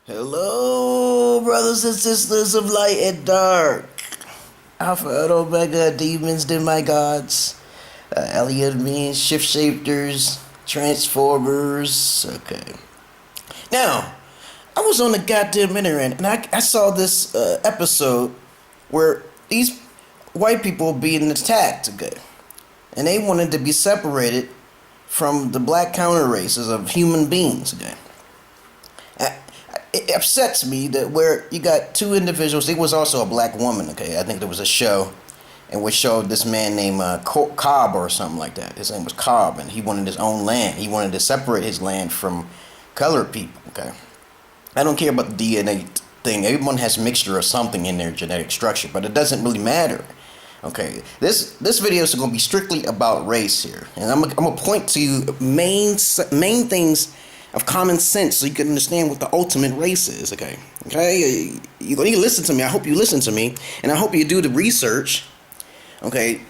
Hello, brothers and sisters of light and dark. Alpha and Omega, demons, demigods, alien beings, shift shifters, transformers. Okay. Now, I was on the goddamn internet and I saw this episode where these white people were being attacked, okay? And they wanted to be separated from the black counter races of human beings, okay? It upsets me that where you got two individuals. There was also a black woman, okay? I think there was a show in which showed this man named Cobb or something like that. His name was Cobb, and he wanted his own land. He wanted to separate his land from colored people, okay? I don't care about the DNA thing. Everyone has a mixture of something in their genetic structure, but it doesn't really matter. Okay, this video is going to be strictly about race here, and I'm gonna point to you main things of common sense so you can understand what the ultimate race is. Okay, you need to listen to me. I hope you listen to me, and I hope you do the research. Okay,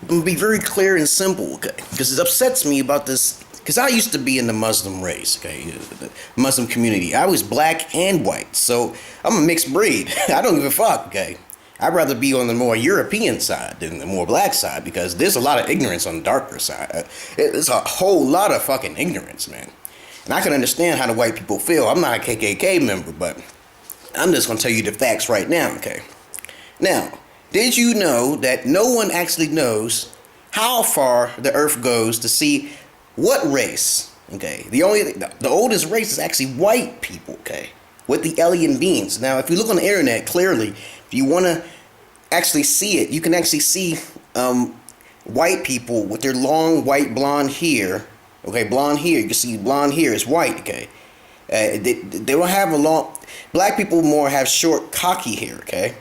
I'm gonna be very clear and simple. Okay, because it upsets me about this. Because I used to be in the Muslim race, okay, the Muslim community. I was black and white, so I'm a mixed breed. I don't give a fuck, okay? I'd rather be on the more European side than the more black side because there's a lot of ignorance on the darker side. There's a whole lot of fucking ignorance, man. And I can understand how the white people feel. I'm not a KKK member, but I'm just going to tell you the facts right now, okay? Now, did you know that no one actually knows how far the earth goes to see what race, okay? The oldest race is actually white people, okay? With the alien beings. Now, if you look on the internet, clearly, if you want to actually see it, you can actually see white people with their long white blonde hair. Okay, blonde hair. You can see blonde hair is white, okay? They don't have a long... Black people more have short, cocky hair, okay?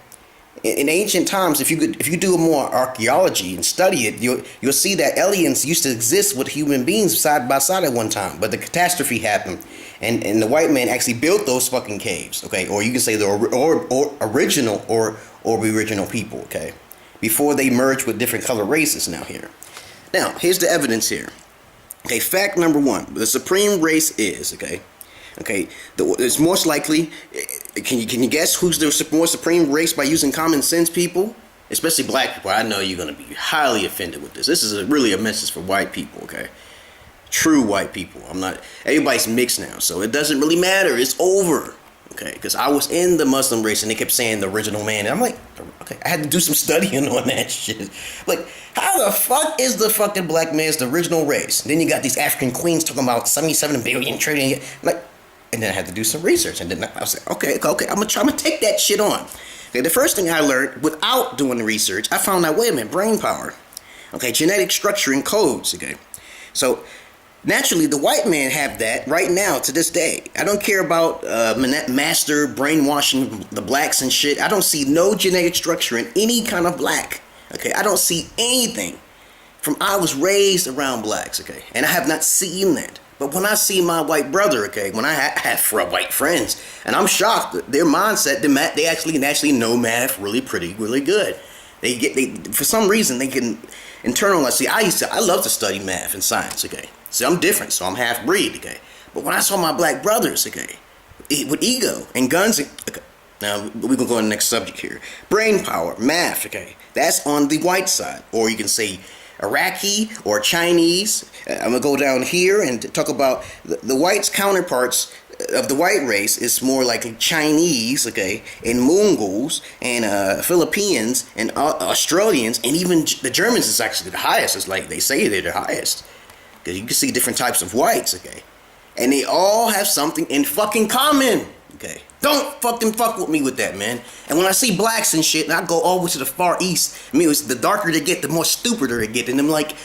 In ancient times, if you do more archaeology and study it, you'll see that aliens used to exist with human beings side by side at one time. But the catastrophe happened, and the white man actually built those fucking caves, okay? Or you can say the original people, okay? Before they merged with different color races now here. Now, here's the evidence here. Okay, fact number one, the supreme race is, okay, it's most likely, can you guess who's the more supreme race by using common sense, people? Especially black people. I know you're going to be highly offended with this. This is really a message for white people, okay? True white people. Everybody's mixed now, so it doesn't really matter. It's over, okay? Because I was in the Muslim race and they kept saying the original man. And I'm like, okay, I had to do some studying on that shit. Like, how the fuck is the fucking black man's the original race? Then you got these African queens talking about 77 billion trillion. Like, and then I had to do some research. And then I was like, okay, I'm gonna take that shit on. Okay, the first thing I learned without doing the research, I found out, wait a minute, brain power. Okay, genetic structure and codes, okay? So, naturally, the white man have that right now to this day. I don't care about master brainwashing the blacks and shit. I don't see no genetic structure in any kind of black. Okay, I don't see anything from I was raised around blacks, okay, and I have not seen that. But when I see my white brother, okay, when I have white friends, and I'm shocked that their mindset, they actually naturally know math really good. For some reason they can internalize. See, I love to study math and science, okay. See, I'm different, so I'm half breed, okay. But when I saw my black brothers, okay, with ego and guns, okay. Now, we're going to go on the next subject here. Brain power, math, okay. That's on the white side. Or you can say Iraqi or Chinese. I'm going to go down here and talk about the whites' counterparts of the white race is more like Chinese, okay, and Mongols and Philippines and Australians, and even the Germans is actually the highest. It's like they say they're the highest. Because you can see different types of whites, okay. And they all have something in fucking common, okay. Don't fucking fuck with me with that, man. And when I see blacks and shit, and I go all the way to the Far East, I mean, the darker they get, the more stupider they get. And I'm like,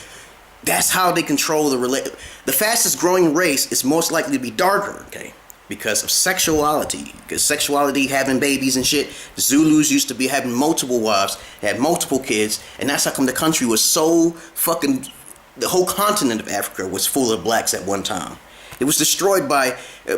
that's how they control the fastest growing race is most likely to be darker, okay? Because of sexuality. Because sexuality, having babies and shit. The Zulus used to be having multiple wives, had multiple kids, and that's how come the country was so fucking... The whole continent of Africa was full of blacks at one time. It was destroyed by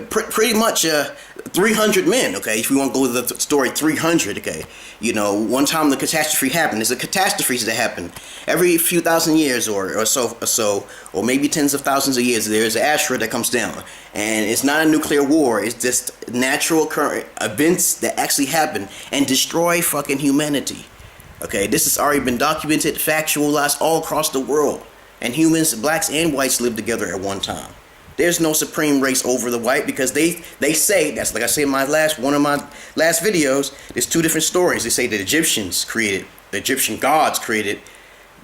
pretty much 300 men, okay? If we want to go to the story 300, okay? You know, one time the catastrophe happened. There's a catastrophes that happen every few thousand years or so, or maybe tens of thousands of years. There's an asteroid that comes down. And it's not a nuclear war. It's just natural current events that actually happen and destroy fucking humanity. Okay, this has already been documented, factualized all across the world. And humans, blacks and whites, live together at one time. There's no supreme race over the white because they say, that's like I say in one of my last videos, there's two different stories. They say the Egyptian gods created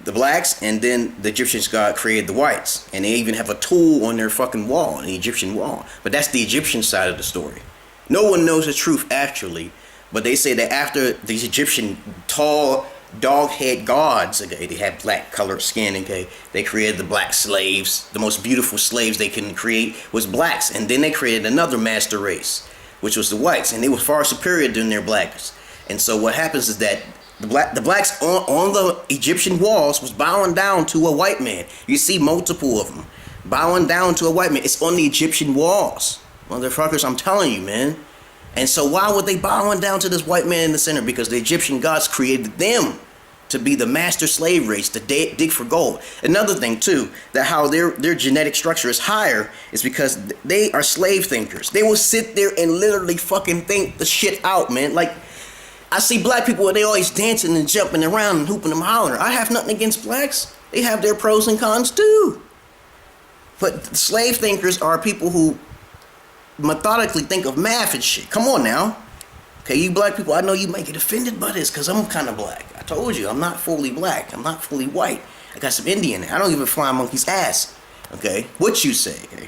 the blacks, and then the Egyptian god created the whites. And they even have a tool on their fucking wall, the Egyptian wall. But that's the Egyptian side of the story. No one knows the truth actually, but they say that after these Egyptian tall dog head gods, okay, they had black colored skin, okay, they created the black slaves. The most beautiful slaves they can create was blacks, and then they created another master race, which was the whites, and they were far superior than their blacks. And so what happens is that the blacks on the Egyptian walls was bowing down to a white man. You see multiple of them bowing down to a white man. It's on the Egyptian walls, motherfuckers. I'm telling you, man. And so why would they bowing down to this white man in the center? Because the Egyptian gods created them to be the master slave race, to dig for gold. Another thing too, that how their genetic structure is higher is because they are slave thinkers. They will sit there and literally fucking think the shit out, man. Like, I see black people where they always dancing and jumping around and hooping and hollering. I have nothing against blacks. They have their pros and cons too. But slave thinkers are people who methodically think of math and shit. Come on now. Okay, you black people, I know you might get offended by this because I'm kind of black. I told you, I'm not fully black. I'm not fully white. I got some Indian. I don't even fly a monkey's ass. Okay, what you say, okay?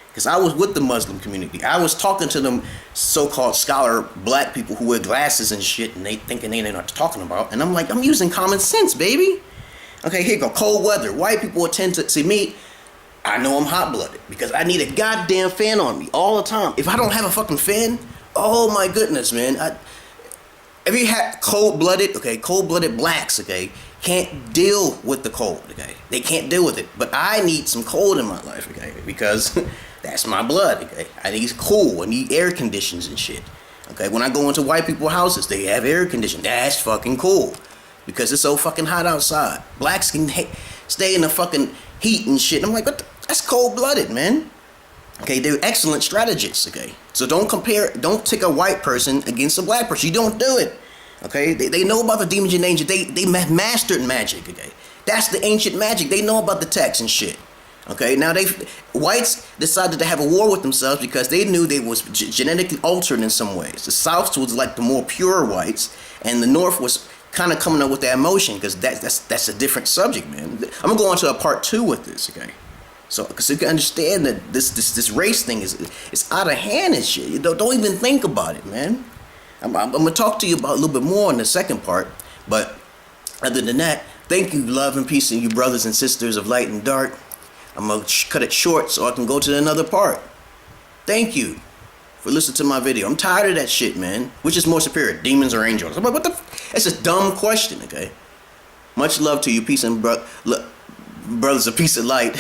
Because I was with the Muslim community. I was talking to them so-called scholar black people who wear glasses and shit, and they thinking they know what they're talking about. And I'm like, I'm using common sense, baby. Okay, here you go. Cold weather. White people tend to see me. I know I'm hot-blooded because I need a goddamn fan on me all the time. If I don't have a fucking fan, oh my goodness, man. Have you had cold-blooded blacks, okay, can't deal with the cold, okay? They can't deal with it. But I need some cold in my life, okay, because that's my blood, okay? I need cool. I need air conditions and shit, okay? When I go into white people's houses, they have air conditioning. That's fucking cool because it's so fucking hot outside. Blacks can stay in the fucking heat and shit. I'm like, that's cold-blooded, man. Okay, they're excellent strategists, okay? So don't take a white person against a black person. You don't do it, okay? They know about the demons and angels. They mastered magic, okay? That's the ancient magic. They know about the text and shit, okay? Now, whites decided to have a war with themselves because they knew they was genetically altered in some ways. The South was like the more pure whites, and the North was kind of coming up with that emotion because that's a different subject, man. I'm going to go on to a part 2 with this, okay? So, because you can understand that this race thing is out of hand and shit. You don't even think about it, man. I'm gonna talk to you about a little bit more in the second part, but other than that, thank you, love and peace, and you brothers and sisters of light and dark. I'm gonna cut it short so I can go to another part. Thank you for listening to my video. I'm tired of that shit, man. Which is more superior, demons or angels? I'm like, what the? That's a dumb question, okay? Much love to you, peace and brothers of peace and light,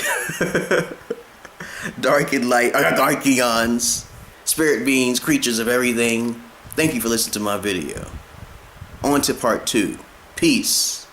dark and light, dark eons, spirit beings, creatures of everything. Thank you for listening to my video. On to part 2. Peace.